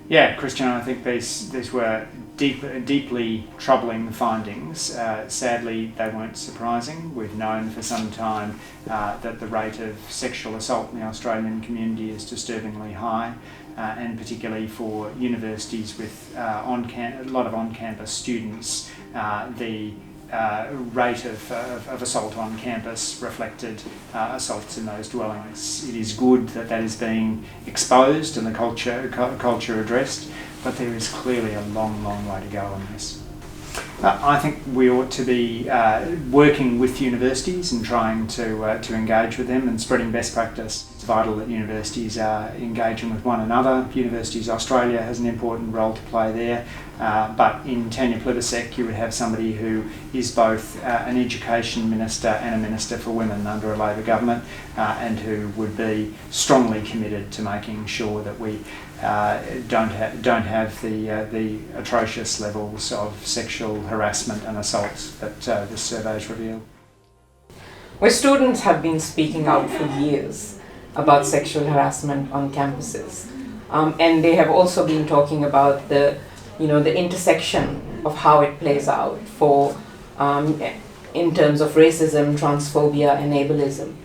Yeah, Christian, I think these were deeply troubling findings. Sadly, they weren't surprising. We've known for some time that the rate of sexual assault in the Australian community is disturbingly high, and particularly for universities with a lot of on-campus students, the rate of assault on campus reflected assaults in those dwellings. It is good that that is being exposed and the culture addressed, but there is clearly a long way to go on this. I think we ought to be working with universities and trying to engage with them and spreading best practice. It's vital that universities are engaging with one another. Universities Australia has an important role to play there, but in Tanya Plibersek you would have somebody who is both an education minister and a minister for women under a Labor government, and who would be strongly committed to making sure that we don't have the atrocious levels of sexual harassment and assault that this survey's revealed. Where students have been speaking out for years about sexual harassment on campuses, and they have also been talking about the intersection of how it plays out for in terms of racism, transphobia, and ableism,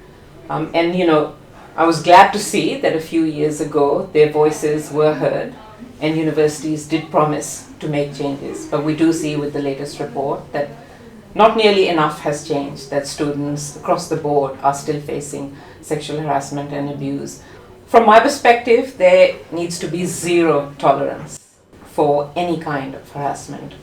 I was glad to see that a few years ago their voices were heard and universities did promise to make changes. But we do see with the latest report that not nearly enough has changed, that students across the board are still facing sexual harassment and abuse. From my perspective, there needs to be zero tolerance for any kind of harassment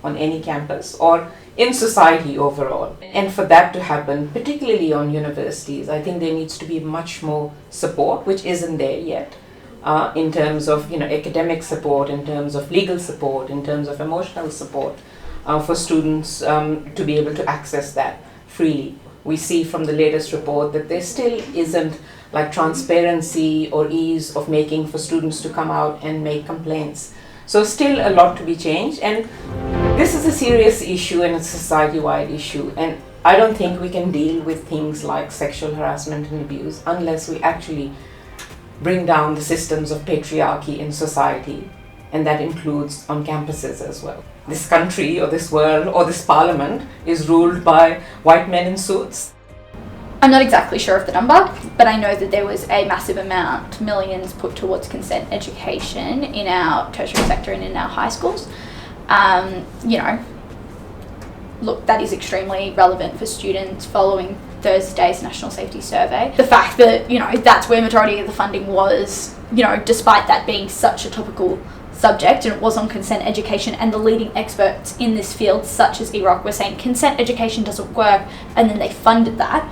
on any campus or in society overall. And for that to happen, particularly on universities, I think there needs to be much more support, which isn't there yet, in terms of academic support, in terms of legal support, in terms of emotional support, for students to be able to access that freely. We see from the latest report that there still isn't transparency or ease of making for students to come out and make complaints. So still a lot to be changed, and this is a serious issue and a society-wide issue, and I don't think we can deal with things like sexual harassment and abuse unless we actually bring down the systems of patriarchy in society, and that includes on campuses as well. This country or this world or this parliament is ruled by white men in suits. I'm not exactly sure of the number, but I know that there was a massive amount, millions put towards consent education in our tertiary sector and in our high schools. Look, that is extremely relevant for students following Thursday's National Safety Survey. The fact that, that's where majority of the funding was, despite that being such a topical subject, and it was on consent education, and the leading experts in this field, such as EROC, were saying consent education doesn't work, and then they funded that.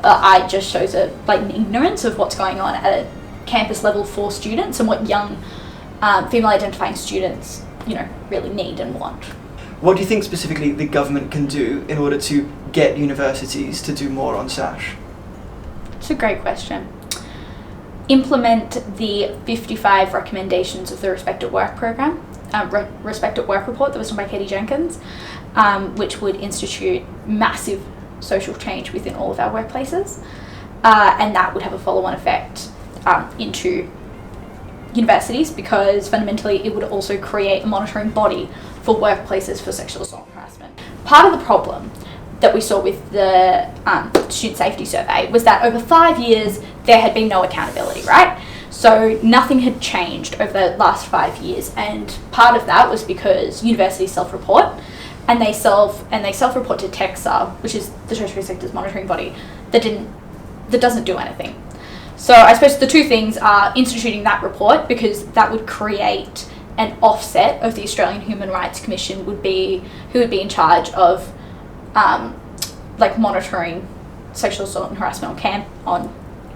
It just shows a blatant ignorance of what's going on at a campus level for students and what young female identifying students, really need and want. What do you think specifically the government can do in order to get universities to do more on SASH? It's a great question. Implement the 55 recommendations of the Respect at Work program, Respect at Work report that was done by Katie Jenkins, which would institute massive social change within all of our workplaces, and that would have a follow-on effect into universities, because fundamentally it would also create a monitoring body for workplaces for sexual assault and harassment. Part of the problem that we saw with the student safety survey was that over 5 years there had been no accountability, right? So nothing had changed over the last 5 years, and part of that was because universities self-report, and they self-report to TEXA, which is the tertiary sector's monitoring body, that doesn't do anything. So I suppose the two things are instituting that report, because that would create an offset of the Australian Human Rights Commission who would be in charge of monitoring sexual assault and harassment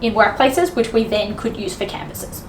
in workplaces, which we then could use for campuses.